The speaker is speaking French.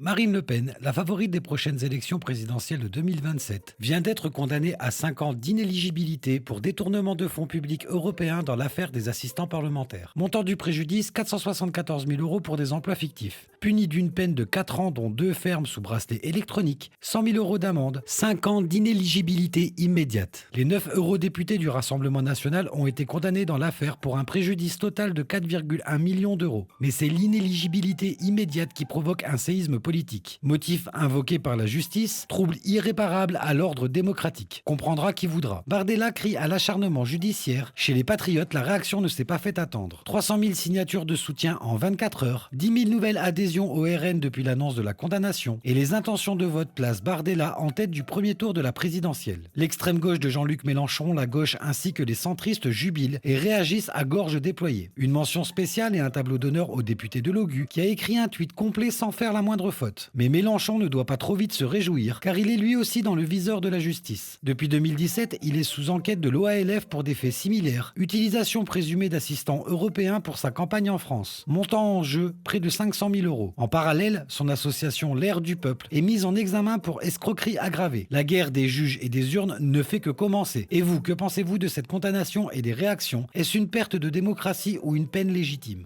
Marine Le Pen, la favorite des prochaines élections présidentielles de 2027, vient d'être condamnée à 5 ans d'inéligibilité pour détournement de fonds publics européens dans l'affaire des assistants parlementaires. Montant du préjudice, 474 000 euros pour des emplois fictifs. Punie d'une peine de 4 ans dont 2 fermes sous bracelet électronique, 100 000 euros d'amende, 5 ans d'inéligibilité immédiate. Les 9 eurodéputés du Rassemblement national ont été condamnés dans l'affaire pour un préjudice total de 4,1 millions d'euros. Mais c'est l'inéligibilité immédiate qui provoque un séisme politique. Motif invoqué par la justice, trouble irréparable à l'ordre démocratique. Comprendra qui voudra. Bardella crie à l'acharnement judiciaire. Chez les patriotes, la réaction ne s'est pas fait attendre. 300 000 signatures de soutien en 24 heures, 10 000 nouvelles adhésions au RN depuis l'annonce de la condamnation, et les intentions de vote placent Bardella en tête du premier tour de la présidentielle. L'extrême gauche de Jean-Luc Mélenchon, la gauche ainsi que les centristes jubilent et réagissent à gorge déployée. Une mention spéciale et un tableau d'honneur au député de Logu qui a écrit un tweet complet sans faire la moindre faute. Mais Mélenchon ne doit pas trop vite se réjouir, car il est lui aussi dans le viseur de la justice. Depuis 2017, il est sous enquête de l'OALF pour des faits similaires. Utilisation présumée d'assistants européens pour sa campagne en France. Montant en jeu, près de 500 000 euros. En parallèle, son association L'Air du Peuple est mise en examen pour escroquerie aggravée. La guerre des juges et des urnes ne fait que commencer. Et vous, que pensez-vous de cette condamnation et des réactions? Est-ce une perte de démocratie ou une peine légitime?